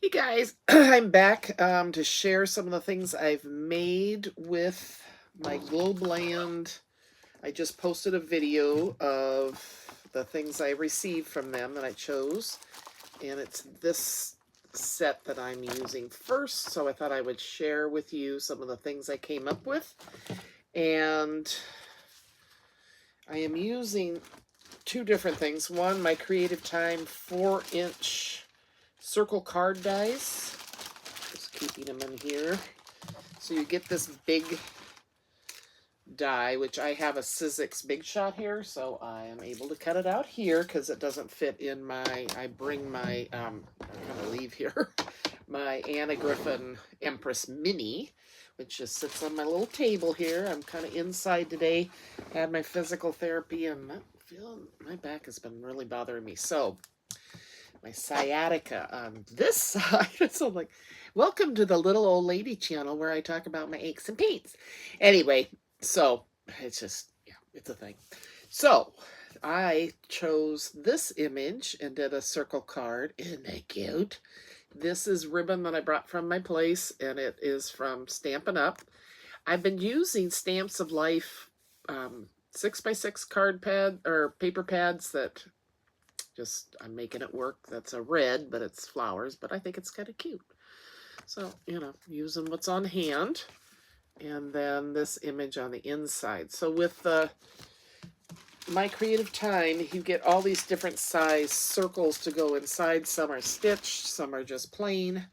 Hey guys, I'm back to share some of the things I've made with my Globeland. I just posted a video of the things I received from them that I chose, and it's this set that I'm using first, so I thought I would share with you some of the things I came up with. And I am using two different things. One, my Creative Time 4-inch circle card dies. Just keeping them in here. So you get this big die, which I have a Sizzix Big Shot here, so I am able to cut it out here because it doesn't fit in my, I bring my, I'm gonna leave here, my Anna Griffin Empress Mini, which just sits on my little table here. I'm kind of inside today, had my physical therapy, and I'm feeling, my back has been really bothering me. So my sciatica on this side. So I'm like, welcome to the little old lady channel where I talk about my aches and pains. Anyway, so it's just, yeah, it's a thing. So I chose this image and did a circle card. Isn't that cute? This is ribbon that I brought from my place, and it is from Stampin' Up. I've been using Stamps of Life 6x6 card pad or paper pads that just, I'm making it work. That's a red, but it's flowers, but I think it's kind of cute. So, you know, using what's on hand. And then this image on the inside. So with my Creative Time, you get all these different size circles to go inside. Some are stitched, some are just plain,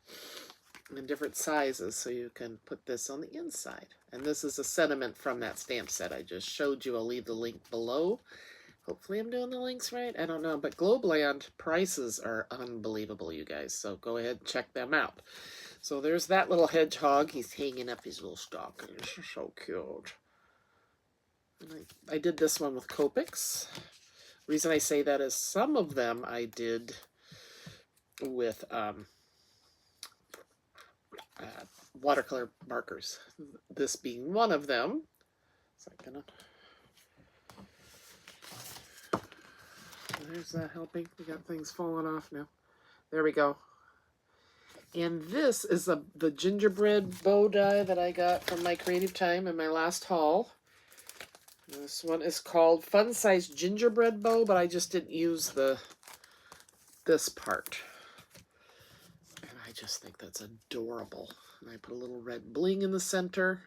in different sizes. So you can put this on the inside. And this is a sentiment from that stamp set I just showed you. I'll leave the link below. Hopefully I'm doing the links right. I don't know. But Globeland prices are unbelievable, you guys. So go ahead and check them out. So there's that little hedgehog. He's hanging up his little stockings. So cute. And I did this one with Copics. Reason I say that is some of them I did with watercolor markers. This being one of them. Is that gonna... There's that helping. We got things falling off now. There we go. And this is the gingerbread bow die that I got from my Creative Time in my last haul. This one is called Fun Size Gingerbread Bow, but I just didn't use this part. And I just think that's adorable. And I put a little red bling in the center.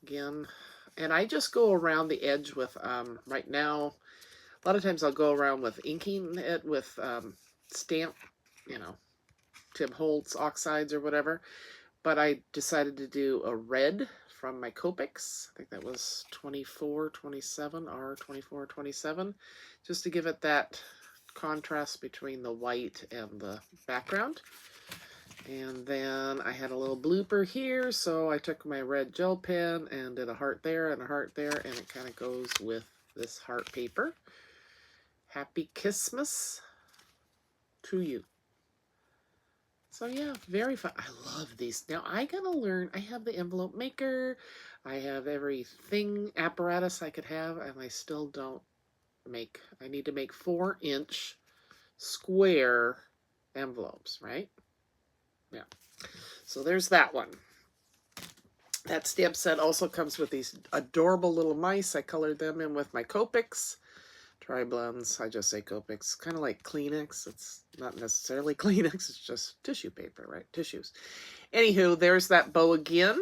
Again. And I just go around the edge with, right now, a lot of times I'll go around with inking it with stamp, you know, Tim Holtz oxides or whatever. But I decided to do a red from my Copics. I think that was 2427, R2427, just to give it that contrast between the white and the background. And then I had a little blooper here, so I took my red gel pen and did a heart there and a heart there, and it kind of goes with this heart paper. Happy Christmas to you. So yeah, very fun. I love these. Now I gotta learn. I have the envelope maker. I have everything apparatus I could have, and I still don't make. I need to make 4-inch square envelopes, right? Yeah. So there's that one. That stamp set also comes with these adorable little mice. I colored them in with my Copics. Tri-blends, I just say Copics, kind of like Kleenex. It's not necessarily Kleenex, it's just tissue paper, right? Tissues. Anywho, there's that bow again.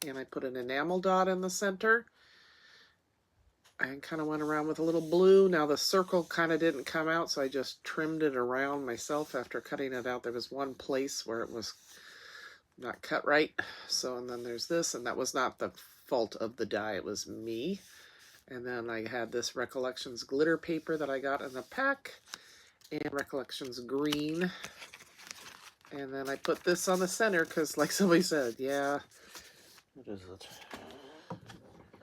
And I put an enamel dot in the center. I kind of went around with a little blue. Now the circle kind of didn't come out, so I just trimmed it around myself after cutting it out. There was one place where it was not cut right. So, and then there's this, and that was not the fault of the die, it was me. And then I had this Recollections glitter paper that I got in a pack, and Recollections green. And then I put this on the center because, like somebody said, yeah, what is it?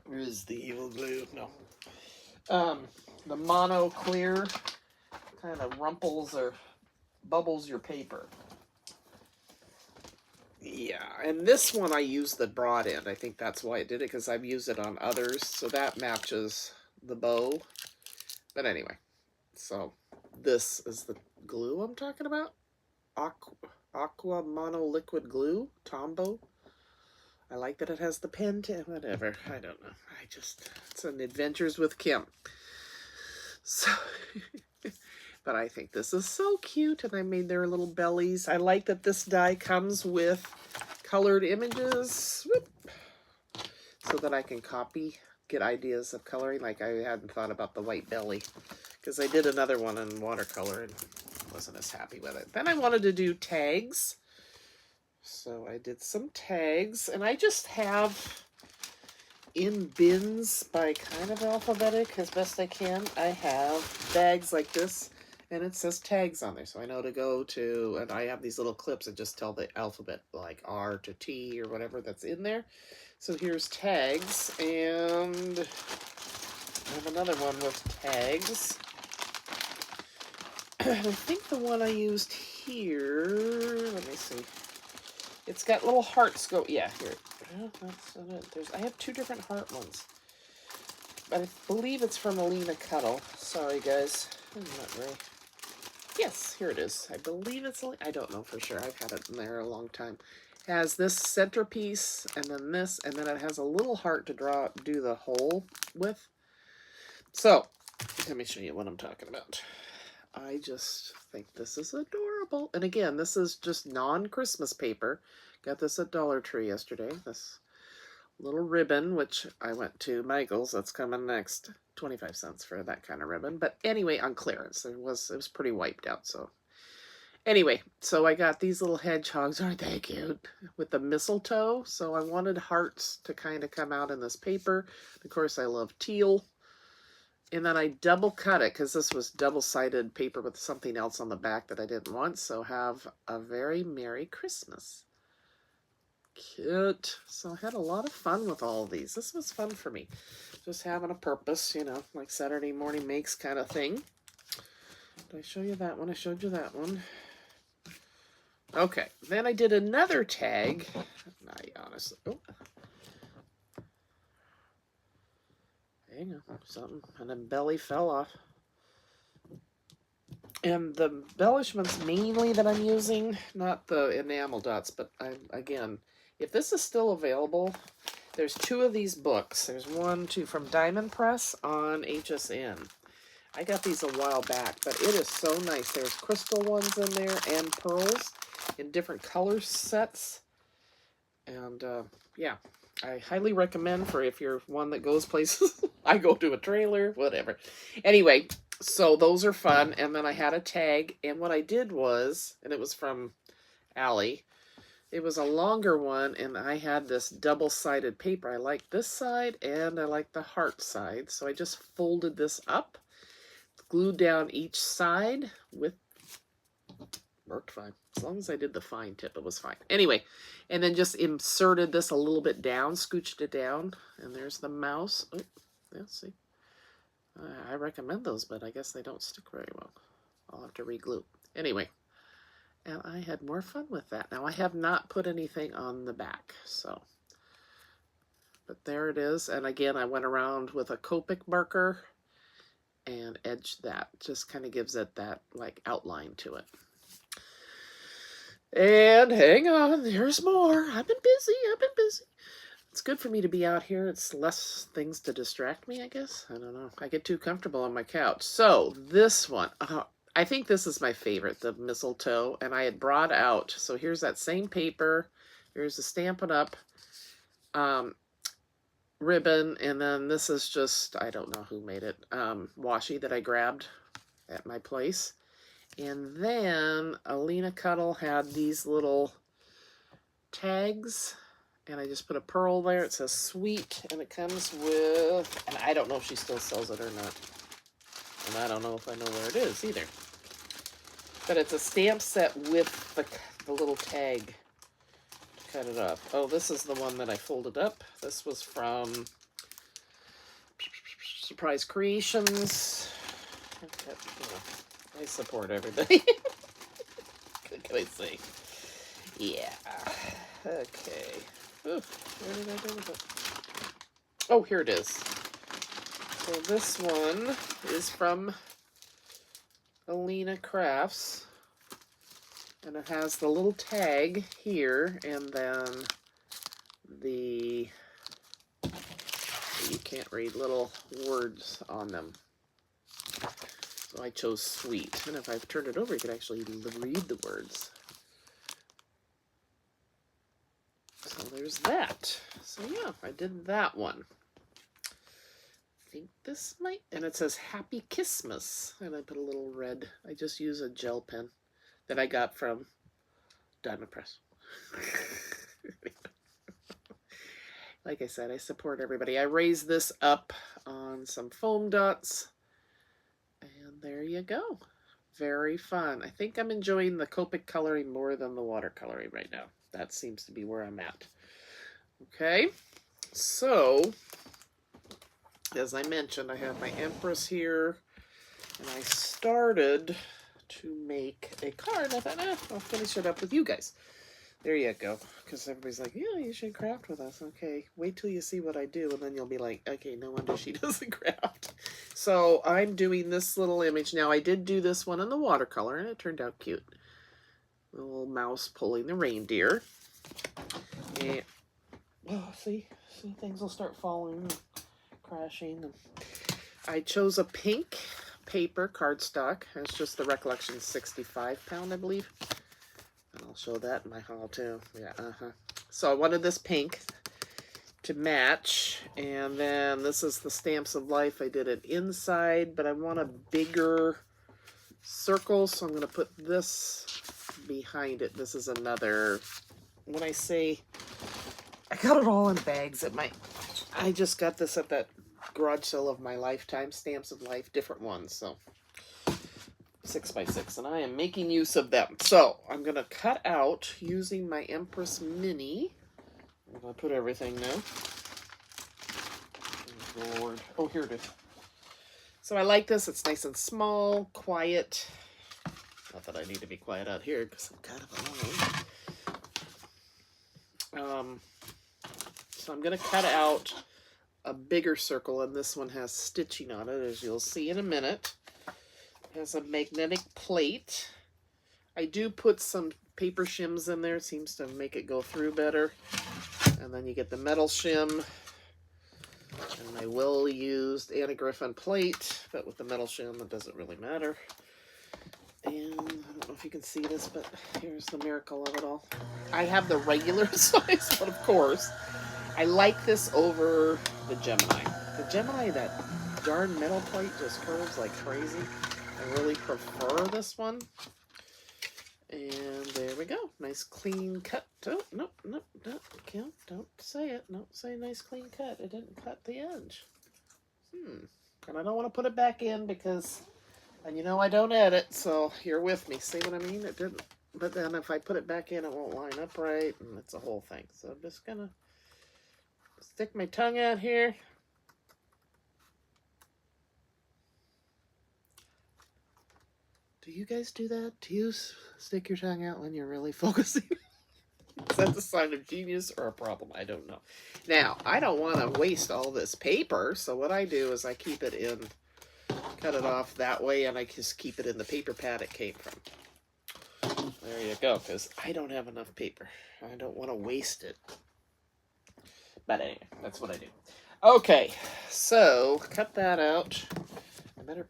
Where is the evil glue? No. The mono clear kind of rumples or bubbles your paper. Yeah, and this one I used the broad end. I think that's why I did it, because I've used it on others, so that matches the bow. But anyway, so this is the glue I'm talking about. Aqua Mono Liquid Glue, Tombow. I like that it has the pen to whatever. I don't know. It's an Adventures with Kim. So, but I think this is so cute, and I made their little bellies. I like that this die comes with colored images, whoop, so that I can get ideas of coloring. Like I hadn't thought about the white belly, because I did another one in watercolor and wasn't as happy with it. Then I wanted to do tags. So I did some tags, and I just have in bins by kind of alphabetic as best I can. I have bags like this, and it says tags on there, so I know to go to, and I have these little clips that just tell the alphabet, like R to T or whatever that's in there. So here's tags, and I have another one with tags. I think the one I used here, let me see. It's got little hearts go, yeah, here. Oh, that's not it. I have two different heart ones. But I believe it's from Alina Cuddle. Sorry, guys. I'm not very... Yes, here it is. I believe it's... I don't know for sure. I've had it in there a long time. It has this centerpiece, and then this, and then it has a little heart to do the hole with. So, let me show you what I'm talking about. I just think this is adorable. And again, this is just non-Christmas paper. Got this at Dollar Tree yesterday. This little ribbon, which I went to Michael's. That's coming next. 25 cents for that kind of ribbon. But anyway, on clearance. It was pretty wiped out. So anyway, so I got these little hedgehogs. Aren't they cute? With the mistletoe. So I wanted hearts to kind of come out in this paper. Of course, I love teal. And then I double cut it because this was double-sided paper with something else on the back that I didn't want. So have a very Merry Christmas. Cute. So I had a lot of fun with all of these. This was fun for me. Just having a purpose, you know, like Saturday morning makes kind of thing. Did I show you that one? I showed you that one. Okay. Then I did another tag. I honestly... Oh. Hang on, something, and then belly fell off. And the embellishments mainly that I'm using, not the enamel dots, but again, if this is still available, there's two of these books. There's two from Diamond Press on HSN. I got these a while back, but it is so nice. There's crystal ones in there and pearls in different color sets. And yeah. I highly recommend for if you're one that goes places. I go to a trailer, whatever. Anyway, so those are fun. And then I had a tag. And what I did was, and it was from Allie, it was a longer one. And I had this double-sided paper. I like this side and I like the heart side. So I just folded this up, glued down each side with... Worked fine. As long as I did the fine tip, it was fine. Anyway, and then just inserted this a little bit down, scooched it down, and there's the mouse. Oh, yeah, see. I recommend those, but I guess they don't stick very well. I'll have to re-glue. Anyway, and I had more fun with that. Now, I have not put anything on the back, so. But there it is. And again, I went around with a Copic marker and edged that. Just kind of gives it that, like, outline to it. And hang on, there's more. I've been busy. It's good for me to be out here. It's less things to distract me, I guess. I don't know. I get too comfortable on my couch. So this one, I think this is my favorite, the mistletoe. And I had brought out, so here's that same paper. Here's the Stampin' Up! Ribbon. And then this is just, I don't know who made it, washi that I grabbed at my place. And then Alina Cuddle had these little tags, and I just put a pearl there. It says sweet, and it comes with, and I don't know if she still sells it or not. And I don't know if I know where it is either. But it's a stamp set with the little tag to cut it up. Oh, this is the one that I folded up. This was from Surprise Creations. I support everybody. What can I say? Yeah. Okay. Ooh, where did I go with it? Oh, here it is. So this one is from Alina Crafts. And it has the little tag here, and then the, you can't read, little words on them. So I chose sweet. And if I turn it over, you can actually read the words. So there's that. So yeah, I did that one. I think this might, and it says Happy Christmas. And I put a little red, I just use a gel pen that I got from Diamond Press. Like I said, I support everybody. I raised this up on some foam dots. And there you go. Very fun. I think I'm enjoying the Copic coloring more than the watercoloring right now. That seems to be where I'm at. Okay, so as I mentioned, I have my Empress here, and I started to make a card. I thought, I'll finish it up with you guys. There you go. Because everybody's like, yeah, you should craft with us. Okay, wait till you see what I do, and then you'll be like, okay, no wonder she doesn't craft. So I'm doing this little image. Now, I did do this one in the watercolor, and it turned out cute. A little mouse pulling the reindeer. And, oh, see, things will start falling and crashing. And I chose a pink paper cardstock. It's just the Recollection 65 pound, I believe. And I'll show that in my haul too. Yeah, So I wanted this pink to match, and then this is the Stamps of Life. I did it inside, but I want a bigger circle, so I'm going to put this behind it. This is another, when I say, I got it all in bags at my, I just got this at that garage sale of my lifetime, Stamps of Life, different ones, so 6x6, and I am making use of them. So I'm going to cut out using my Empress Mini. I'm going to put everything now. Oh, Lord. Oh, here it is. So I like this. It's nice and small, quiet. Not that I need to be quiet out here because I'm kind of alone. So I'm going to cut out a bigger circle, and this one has stitching on it, as you'll see in a minute. It has a magnetic plate. I do put some paper shims in there. It seems to make it go through better. And then you get the metal shim. And my well-used Anna Griffin plate, but with the metal shim, it doesn't really matter. And I don't know if you can see this, but here's the miracle of it all. I have the regular size, but of course, I like this over the Gemini. The Gemini, that darn metal plate just curves like crazy. I really prefer this one. And there we go. Nice clean cut. Oh, no, don't say it. Don't say nice clean cut. It didn't cut the edge. And I don't want to put it back in because, and you know I don't edit, so you're with me. See what I mean? It didn't. But then if I put it back in, it won't line up right, and it's a whole thing. So I'm just going to stick my tongue out here. Do you guys do that? Do you stick your tongue out when you're really focusing? Is that the sign of genius or a problem? I don't know. Now, I don't want to waste all this paper, so what I do is I keep it in, cut it off that way, and I just keep it in the paper pad it came from. There you go, because I don't have enough paper. I don't want to waste it. But anyway, that's what I do. Okay, so cut that out. I better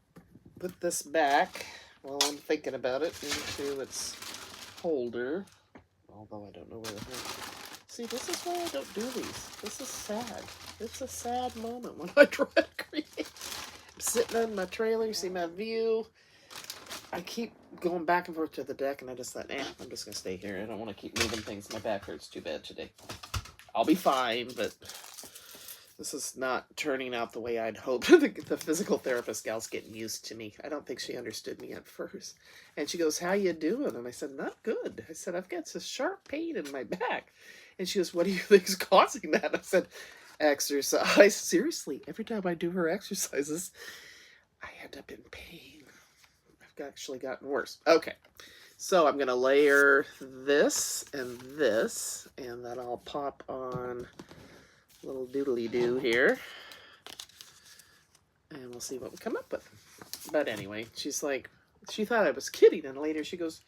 put this back while I'm thinking about it into its holder. Although I don't know where the heck. See, this is why I don't do these. This is sad. It's a sad moment when I try to create. I'm sitting on my trailer, you see my view. I keep going back and forth to the deck, and I just thought, I'm just going to stay here. I don't want to keep moving things. My back hurts too bad today. I'll be fine, but this is not turning out the way I'd hoped. The physical therapist gal's getting used to me. I don't think she understood me at first. And she goes, how you doing? And I said, not good. I said, I've got this sharp pain in my back. And she goes, what do you think is causing that? I said, exercise. Seriously, every time I do her exercises, I end up in pain. I've actually gotten worse. Okay, so I'm going to layer this, and then I'll pop on little doodly-doo here, and we'll see what we come up with. But anyway, she's like, she thought I was kidding, and later she goes,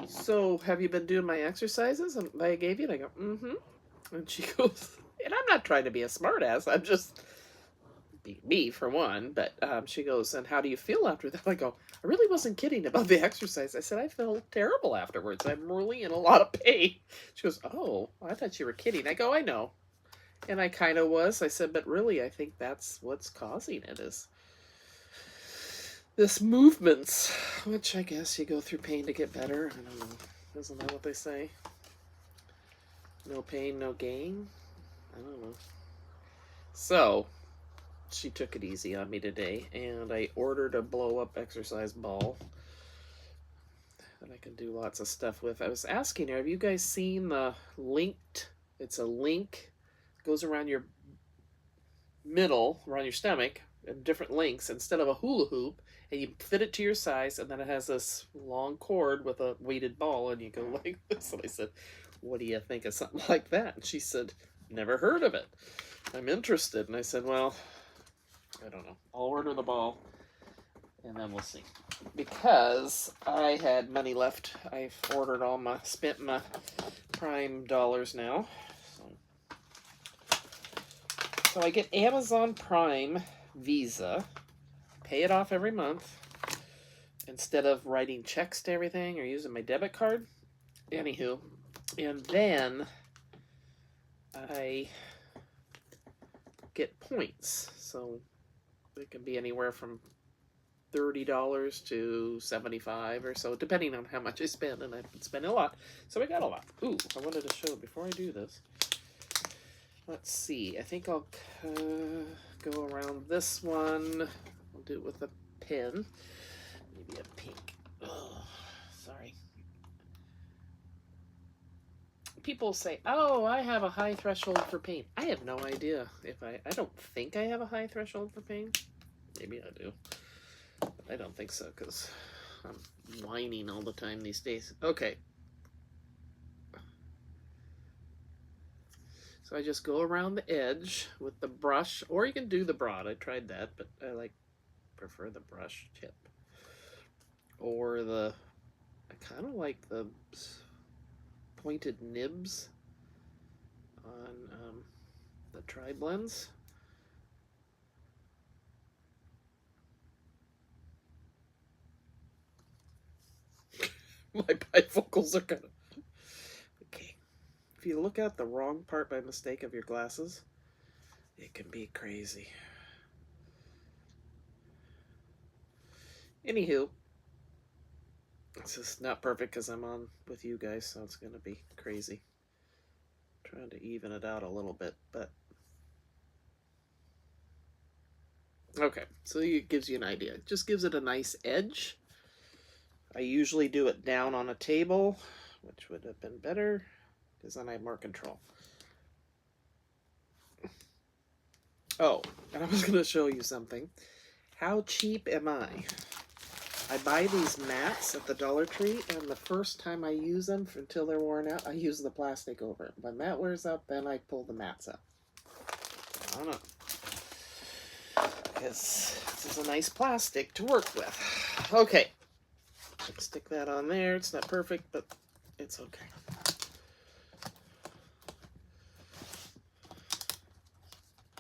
So, have you been doing my exercises that I gave you? And I go, mm-hmm. And she goes, and I'm not trying to be a smartass. I'm just be me for one. But she goes, and how do you feel after that? I go, I really wasn't kidding about the exercise. I said, I felt terrible afterwards. I'm really in a lot of pain. She goes, oh, I thought you were kidding. I go, I know. And I kind of was. I said, but really, I think that's what's causing it is this movements, which I guess you go through pain to get better. I don't know. Isn't that what they say? No pain, no gain? I don't know. So, she took it easy on me today, and I ordered a blow-up exercise ball that I can do lots of stuff with. I was asking her, have you guys seen the linked? It's a link, goes around your middle, around your stomach, and different links instead of a hula hoop, and you fit it to your size, and then it has this long cord with a weighted ball, and you go like this. And I said, what do you think of something like that? And she said, never heard of it. I'm interested. And I said, well, I don't know. I'll order the ball, and then we'll see. Because I had money left. I've ordered spent my Prime dollars now. So I get Amazon Prime Visa, pay it off every month, instead of writing checks to everything or using my debit card. Anywho, and then I get points. So it can be anywhere from $30 to $75 or so, depending on how much I spend, and I've been spending a lot. So I got a lot. Ooh, I wanted to show before I do this. Let's see. I think I'll go around this one. I'll do it with a pen. Maybe a pink. Oh, sorry. People say, oh, I have a high threshold for pain. I have no idea if I don't think I have a high threshold for pain. Maybe I do. But I don't think so because I'm whining all the time these days. Okay. So I just go around the edge with the brush, or you can do the broad. I tried that, but I prefer the brush tip. Or I kind of like the pointed nibs on the tri-blends. My bifocals are kind of... Okay. If you look at the wrong part by mistake of your glasses, it can be crazy. Anywho, this is not perfect because I'm on with you guys, so it's going to be crazy. Trying to even it out a little bit, but... Okay, so it gives you an idea. It just gives it a nice edge. I usually do it down on a table, which would have been better, because then I have more control. Oh, and I was going to show you something. How cheap am I? I buy these mats at the Dollar Tree, and the first time I use them until they're worn out, I use the plastic over it. When that wears out, then I pull the mats out. I don't know. Because this is a nice plastic to work with. Okay. Stick that on there. It's not perfect, but it's okay.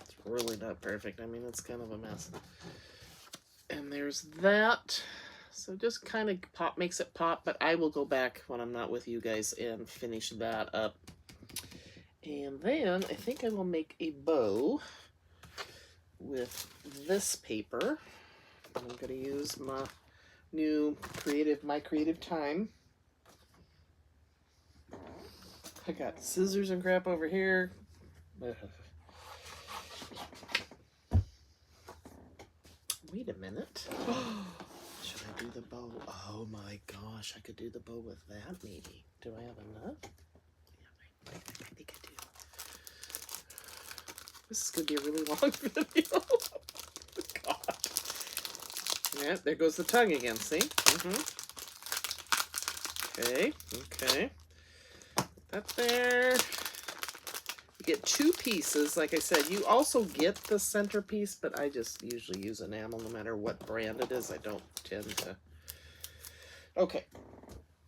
It's really not perfect. I mean, it's kind of a mess. And there's that. So just kind of makes it pop, but I will go back when I'm not with you guys and finish that up. And then I think I will make a bow with this paper. I'm going to use my new My Creative Time. I got scissors and crap over here. Wait a minute. Should I do the bow? Oh my gosh, I could do the bow with that maybe. Do I have enough? Yeah, I think I do. This is going to be a really long video. God. Yeah, there goes the tongue again, see? Okay, okay. Put that there. You get 2 pieces, like I said. You also get the centerpiece, but I just usually use enamel no matter what brand it is. I don't tend to... Okay.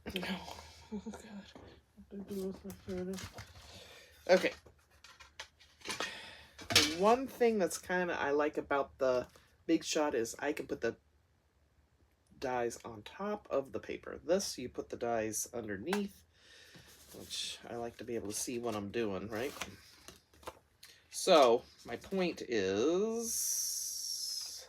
Oh, God. Okay. The one thing that's kind of I like about the Big Shot is I can put the dies on top of the paper. This, you put the dies underneath, which I like to be able to see what I'm doing, right? So, my point is,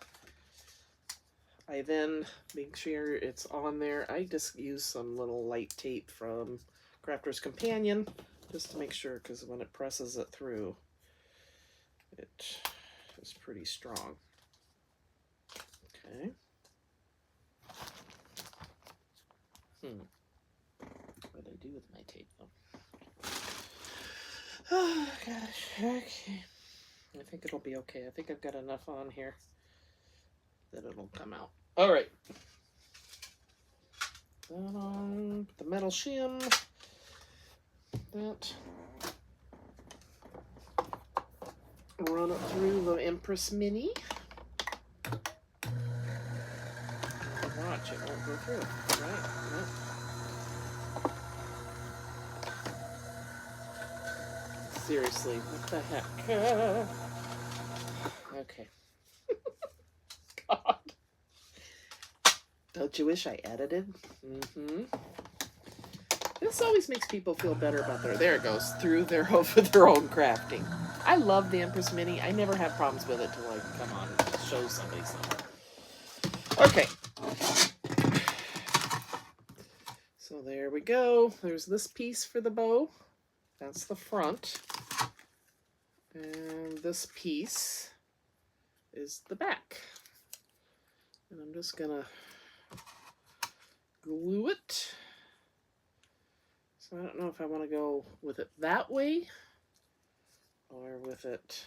I then make sure it's on there. I just use some little light tape from Crafter's Companion, just to make sure, because when it presses it through, it is pretty strong. Okay. What did I do with my tape, though? Oh, gosh. Okay. I think it'll be okay. I think I've got enough on here that it'll come out. All right. That on. The metal shim. That. Run it through the Empress Mini. Watch, it won't go through. Right? Nope. Seriously, what the heck? Okay. God. Don't you wish I edited? Mm-hmm. This always makes people feel better about there it goes, through their own crafting. I love the Empress Mini. I never have problems with it till I come on and show somebody something. Okay. So there we go. There's this piece for the bow. That's the front. And this piece is the back. And I'm just gonna glue it. So I don't know if I want to go with it that way or with it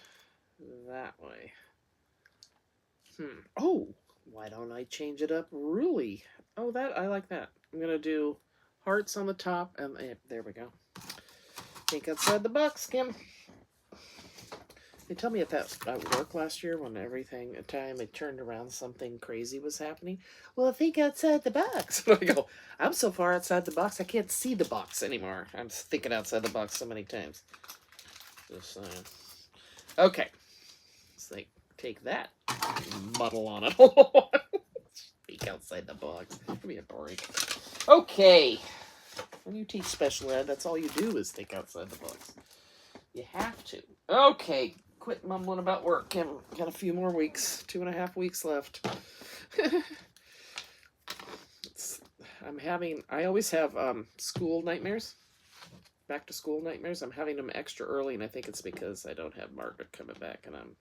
that way. Oh, why don't I change it up really? Oh, I like that. I'm gonna do hearts on the top, and there we go. Think outside the box, Kim. They tell me at work last year when everything, a time it turned around, something crazy was happening. Well, think outside the box. I go, I'm so far outside the box, I can't see the box anymore. I'm thinking outside the box so many times. Just saying. Okay. Let's take that, muddle on it. Think outside the box. Give me a break. Okay. When you teach special ed, that's all you do is think outside the box. You have to. Okay. Quit mumbling about work. Got a few more weeks. 2.5 weeks left. I always have school nightmares. Back to school nightmares. I'm having them extra early, and I think it's because I don't have Margaret coming back, and I'm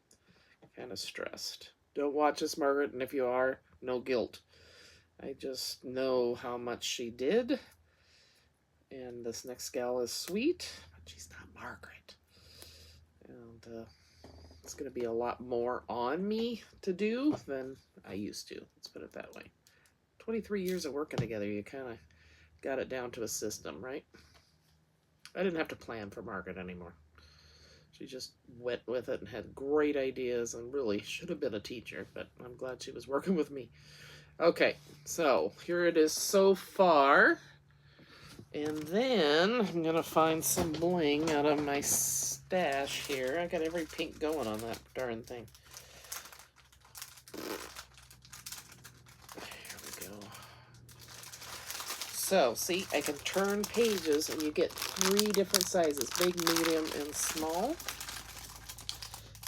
kind of stressed. Don't watch this, Margaret, and if you are, no guilt. I just know how much she did, and this next gal is sweet, but she's not Margaret. And it's going to be a lot more on me to do than I used to. Let's put it that way. 23 years of working together, you kind of got it down to a system, right? I didn't have to plan for Margaret anymore. She just went with it and had great ideas and really should have been a teacher, but I'm glad she was working with me. Okay, so here it is so far. And then I'm going to find some bling out of my stash here. I got every pink going on that darn thing. There we go. So, see, I can turn pages and you get 3 different sizes, big, medium, and small.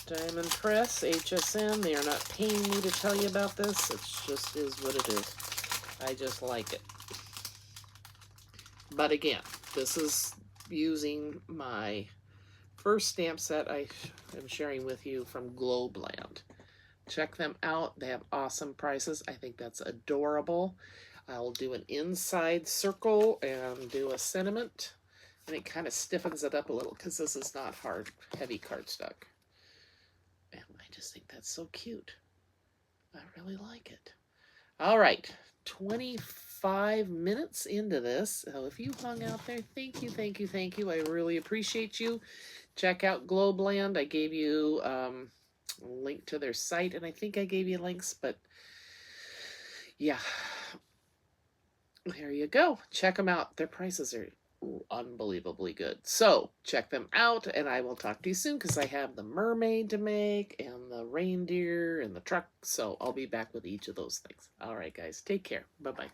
Diamond Press, HSN, they are not paying me to tell you about this. It just is what it is. I just like it. But again, this is using my first stamp set I am sharing with you from Globeland. Check them out. They have awesome prices. I think that's adorable. I'll do an inside circle and do a sentiment. And it kind of stiffens it up a little because this is not hard, heavy cardstock. And I just think that's so cute. I really like it. All right, 25 minutes into this. So if you hung out there, thank you, thank you, thank you. I really appreciate you. Check out Globeland. I gave you a link to their site, and I think I gave you links, but yeah. there you go. Check them out. Their prices are unbelievably good. So check them out, and I will talk to you soon because I have the mermaid to make and the reindeer and the truck. So I'll be back with each of those things. All right, guys. Take care. Bye-bye.